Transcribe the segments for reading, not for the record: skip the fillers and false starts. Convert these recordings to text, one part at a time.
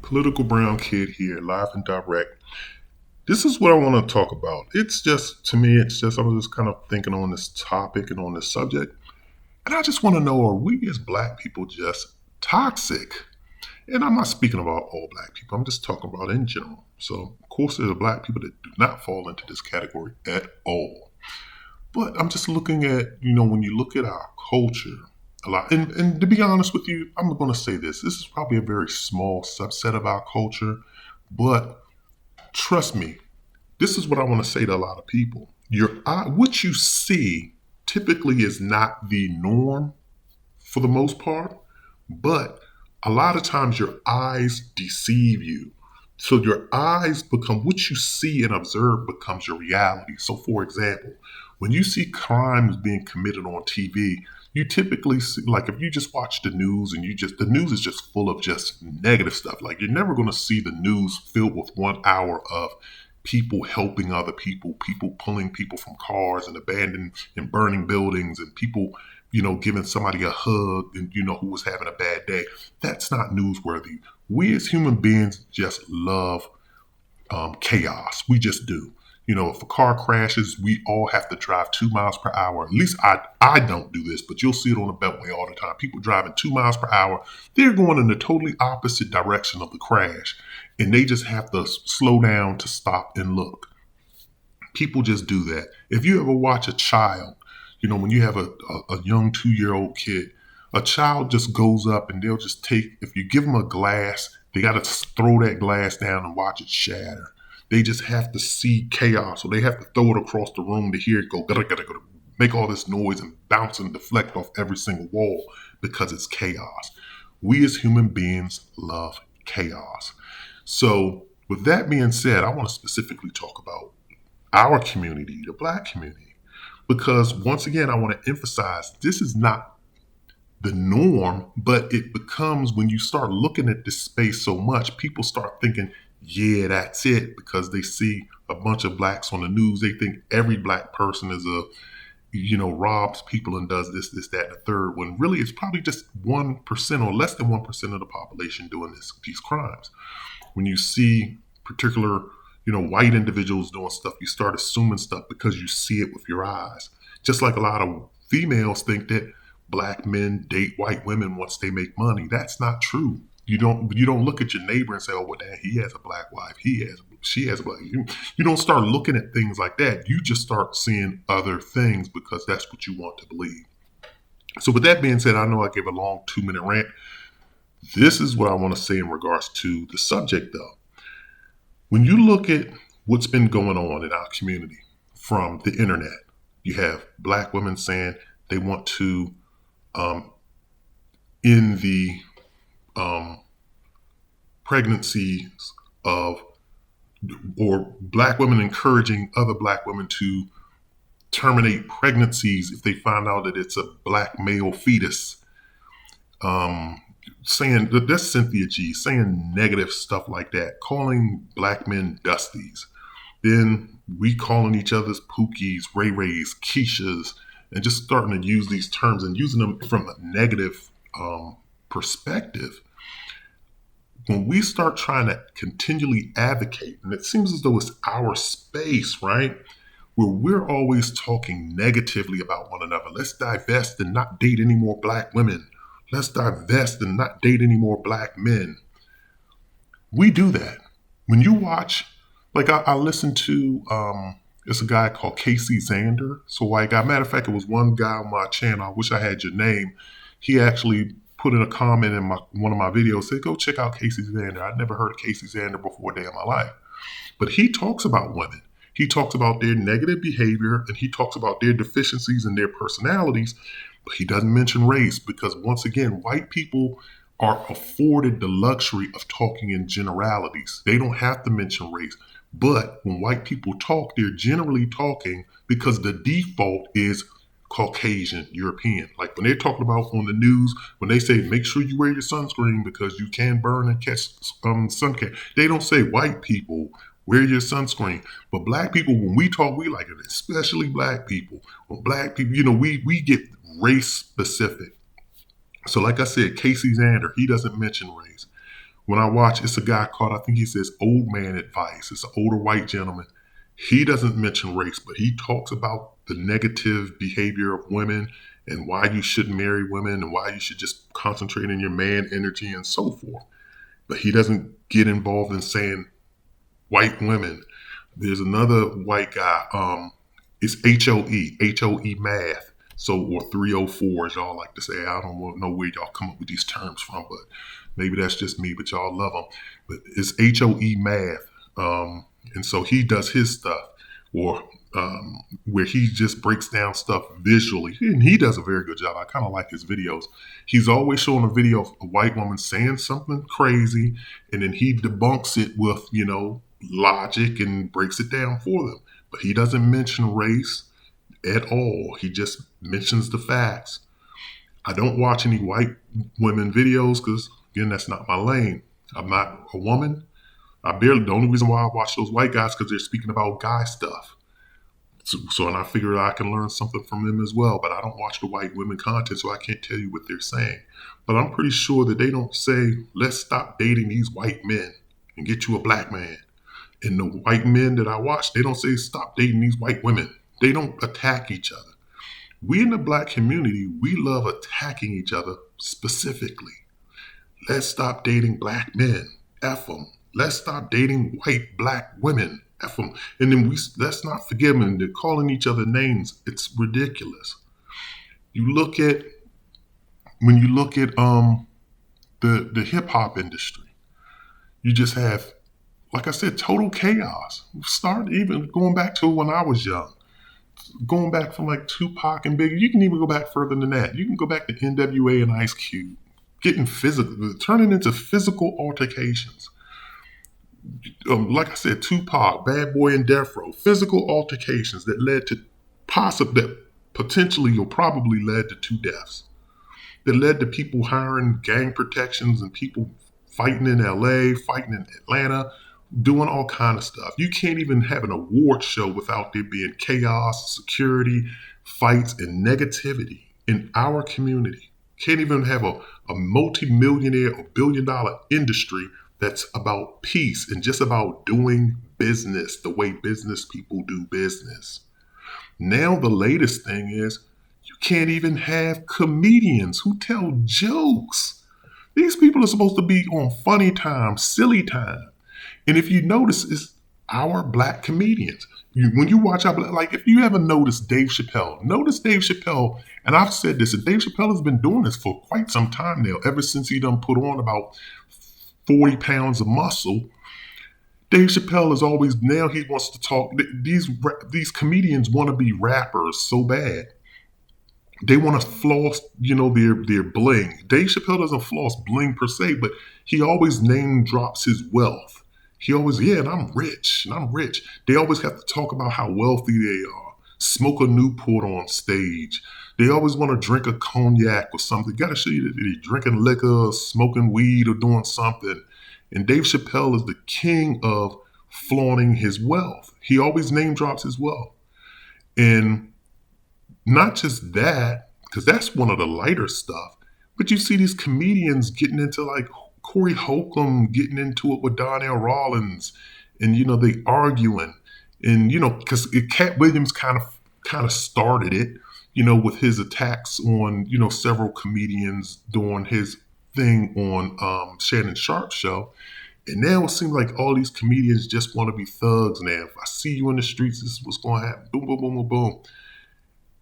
Political brown kid here, live and direct. This is what I want to talk about. It's just, to me, I was just kind of thinking on this topic and on this subject. And I just want to know, are we as black people just toxic? And I'm not speaking about all black people, I'm just talking about in general. So, of course, there are black people that do not fall into this category at all. But I'm just looking at, when you look at our culture, a lot, and to be honest with you, I'm going to say this. This is probably a very small subset of our culture, but trust me, this is what I want to say to a lot of people. What you see typically is not the norm for the most part, but a lot of times your eyes deceive you. So your eyes become what you see and observe becomes your reality. So, for example, when you see crimes being committed on TV, you typically see, like, if you just watch the news and the news is just full of just negative stuff. Like, you're never going to see the news filled with 1 hour of people helping other people, people pulling people from cars and abandoning and burning buildings, and people, giving somebody a hug and, who was having a bad day. That's not newsworthy. We as human beings just love chaos. We just do. If a car crashes, we all have to drive 2 miles per hour. At least I don't do this, but you'll see it on the Beltway all the time. People driving 2 miles per hour. They're going in the totally opposite direction of the crash, and they just have to slow down to stop and look. People just do that. If you ever watch a child, when you have a young 2-year-old kid, a child just goes up and they'll just if you give them a glass, they got to throw that glass down and watch it shatter. They just have to see chaos, or they have to throw it across the room to hear it go, make all this noise and bounce and deflect off every single wall because it's chaos. We as human beings love chaos. So, with that being said, I want to specifically talk about our community, the black community, because once again, I want to emphasize this is not the norm, but it becomes, when you start looking at this space so much, people start thinking, yeah, that's it, because they see a bunch of blacks on the news. They think every black person is robs people and does this, that, and the third, when really it's probably just 1% or less than 1% of the population doing these crimes. When you see particular, white individuals doing stuff, you start assuming stuff because you see it with your eyes. Just like a lot of females think that black men date white women once they make money. That's not true. You don't look at your neighbor and say, oh, well, damn, he has a black wife. She has a black. You don't start looking at things like that. You just start seeing other things because that's what you want to believe. So with that being said, I know I gave a long 2-minute rant. This is what I want to say in regards to the subject, though. When you look at what's been going on in our community from the internet, you have black women saying they want to end the pregnancies of, or black women encouraging other black women to terminate pregnancies if they find out that it's a black male fetus. Saying that's Cynthia G, saying negative stuff like that, calling black men dusties. Then we calling each other's Pookies, Ray Rays, Keishas, and just starting to use these terms and using them from a negative perspective. When we start trying to continually advocate, and it seems as though it's our space, right? Where we're always talking negatively about one another. Let's divest and not date any more black women. Let's divest and not date any more black men. We do that. When you watch, like I listened to, it's a guy called Casey Zander. So white guy. Matter of fact, it was one guy on my channel. I wish I had your name. He actually put in a comment in one of my videos, said, go check out Casey Zander. I'd never heard of Casey Zander before a day in my life. But he talks about women. He talks about their negative behavior, and he talks about their deficiencies and their personalities, but he doesn't mention race because, once again, white people are afforded the luxury of talking in generalities. They don't have to mention race. But when white people talk, they're generally talking because the default is Caucasian, European. Like when they're talking about on the news, when they say, make sure you wear your sunscreen because you can burn and catch sun can. They don't say white people, wear your sunscreen. But black people, when we talk, we like it, especially black people. When black people, we get race specific. So like I said, Casey Zander, he doesn't mention race. When I watch, it's a guy called, I think he says Old Man Advice. It's an older white gentleman. He doesn't mention race, but he talks about the negative behavior of women and why you shouldn't marry women and why you should just concentrate on your man energy and so forth. But he doesn't get involved in saying white women. There's another white guy. It's HOE math. So, or 304, as y'all like to say. I don't know where y'all come up with these terms from, but maybe that's just me, but y'all love them. But it's HOE math. And so he does his stuff, or where he just breaks down stuff visually. And he does a very good job. I kind of like his videos. He's always showing a video of a white woman saying something crazy, and then he debunks it with, logic and breaks it down for them. But he doesn't mention race at all. He just mentions the facts. I don't watch any white women videos because, again, that's not my lane. I'm not a woman. The only reason why I watch those white guys because they're speaking about guy stuff. And I figure I can learn something from them as well. But I don't watch the white women content, so I can't tell you what they're saying. But I'm pretty sure that they don't say, let's stop dating these white men and get you a black man. And the white men that I watch, they don't say, stop dating these white women. They don't attack each other. We in the black community, we love attacking each other specifically. Let's stop dating black men. F them. Let's stop dating white black women. F them. And then let's not forget them. They're calling each other names. It's ridiculous. When you look at the hip hop industry, you just have, like I said, total chaos. Start even going back to when I was young. Going back from like Tupac and Biggie. You can even go back further than that. You can go back to NWA and Ice Cube. Getting physical, turning into physical altercations. Like I said, Tupac, Bad Boy, and Death Row. Physical altercations that led to potentially or probably led to 2 deaths. That led to people hiring gang protections and people fighting in LA, fighting in Atlanta, doing all kind of stuff. You can't even have an award show without there being chaos, security, fights, and negativity in our community. Can't even have a multi-millionaire or billion-dollar industry that's about peace and just about doing business the way business people do business. Now the latest thing is you can't even have comedians who tell jokes. These people are supposed to be on funny time, silly time. And if you notice, it's our black comedians. When you watch like if you ever noticed Dave Chappelle, and I've said this, and Dave Chappelle has been doing this for quite some time now, ever since he done put on about 40 pounds of muscle. Dave Chappelle is always, now he wants to talk, these comedians want to be rappers so bad. They want to floss, their bling. Dave Chappelle doesn't floss bling per se, but he always name drops his wealth. He always, and I'm rich. They always have to talk about how wealthy they are. Smoke a Newport on stage. They always want to drink a cognac or something. Got to show you that they're drinking liquor, smoking weed, or doing something. And Dave Chappelle is the king of flaunting his wealth. He always name drops his wealth. And not just that, because that's one of the lighter stuff, but you see these comedians getting into like Corey Holcomb getting into it with Donnell Rawlins, and they arguing, and because Cat Williams kind of started it, with his attacks on several comedians doing his thing on Shannon Sharp's show, and now it seems like all these comedians just want to be thugs now. If I see you in the streets, this is what's going to happen. Boom, boom, boom, boom,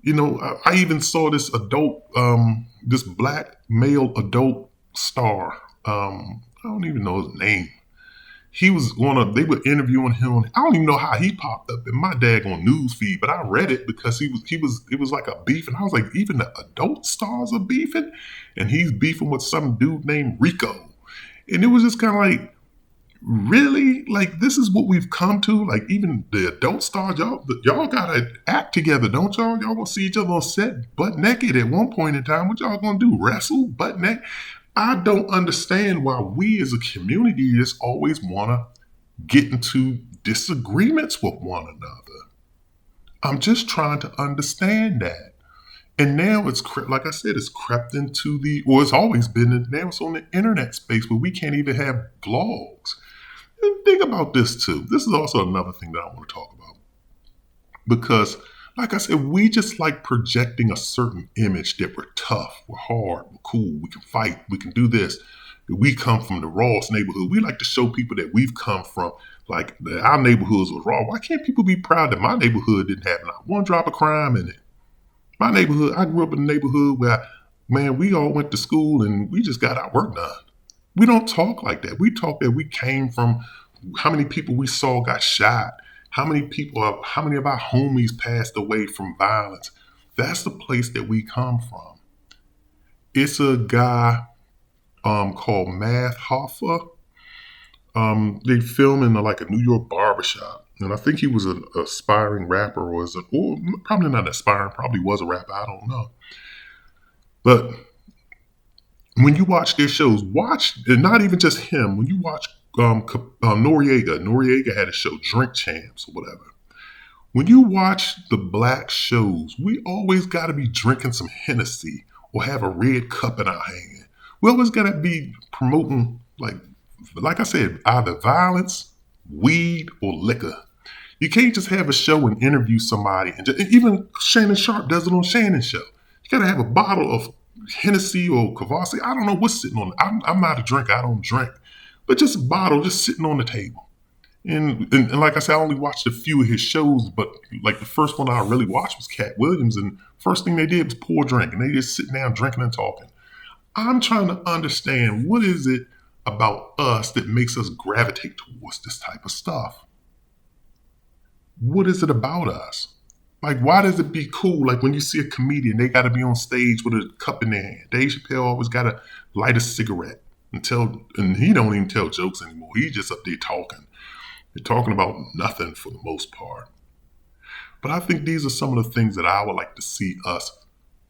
boom. I even saw this this black male adult star. I don't even know his name. They were interviewing him. I don't even know how he popped up in my daggone news feed, but I read it because it was like a beef. And I was like, even the adult stars are beefing? And he's beefing with some dude named Rico. And it was just kind of like, really? Like, this is what we've come to? Like, even the adult stars, y'all gotta act together, don't y'all? Y'all gonna see each other on set butt naked at one point in time. What y'all gonna do? Wrestle butt naked? I don't understand why we as a community just always wanna get into disagreements with one another. I'm just trying to understand that. And now like I said, it's crept into it's always been, now it's on the internet space where we can't even have blogs. And think about this too. This is also another thing that I want to talk about. Because, like I said, we just like projecting a certain image that we're tough, we're hard, we're cool, we can fight, we can do this. We come from the rawest neighborhood. We like to show people that we've come from, like, that our neighborhoods was raw. Why can't people be proud that my neighborhood didn't have not one drop of crime in it? My neighborhood, I grew up in a neighborhood where, man, we all went to school and we just got our work done. We don't talk like that. We talk that we came from how many people we saw got shot, how many how many of our homies passed away from violence. That's the place that we come from. It's a guy called Math Hoffa. They film in like a New York barbershop. And I think he was an aspiring rapper or probably not aspiring, probably was a rapper, I don't know. But when you watch their shows, and not even just him, when you watch Noriega had a show, Drink Champs or whatever. When you watch the black shows, we always got to be drinking some Hennessy or have a red cup in our hand. We always got to be promoting, like I said, either violence, weed, or liquor. You can't just have a show and interview somebody. And even Shannon Sharp does it on Shannon's show. You got to have a bottle of Hennessy or Kvasse. I don't know what's sitting on it. I'm not a drinker. I don't drink. But just a bottle just sitting on the table. And like I said, I only watched a few of his shows, but like the first one I really watched was Cat Williams, and first thing they did was pour a drink, and they just sitting down drinking and talking. I'm trying to understand, what is it about us that makes us gravitate towards this type of stuff? What is it about us? Like, why does it be cool? Like when you see a comedian, they got to be on stage with a cup in their hand. Dave Chappelle always got to light a cigarette and he don't even tell jokes anymore. He's just up there talking. They're talking about nothing for the most part. But I think these are some of the things that I would like to see us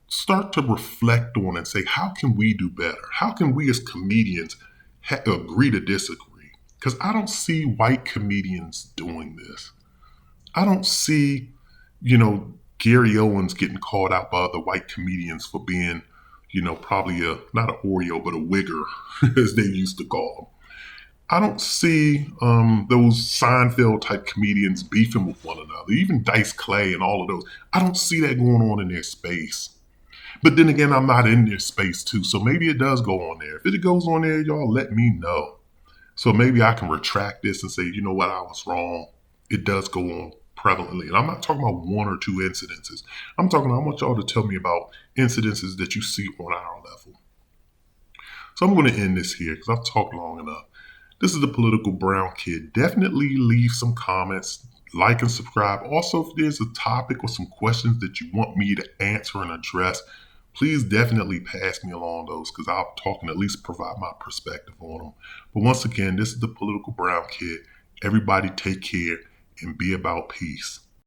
start to reflect on and say, how can we do better? How can we as comedians agree to disagree? Because I don't see white comedians doing this. I don't see, Gary Owens getting called out by other white comedians for being, probably not an Oreo, but a wigger, as they used to call them. I don't see those Seinfeld type comedians beefing with one another, even Dice Clay and all of those. I don't see that going on in their space. But then again, I'm not in their space too, so maybe it does go on there. If it goes on there, y'all let me know. So maybe I can retract this and say, you know what, I was wrong. It does go on prevalently. And I'm not talking about one or two incidences. I want y'all to tell me about incidences that you see on our level. So I'm going to end this here because I've talked long enough. This is the Political Brown Kid. Definitely leave some comments, like and subscribe. Also, if there's a topic or some questions that you want me to answer and address, please definitely pass me along those because I'll talk and at least provide my perspective on them. But once again, this is the Political Brown Kid. Everybody take care and be about peace.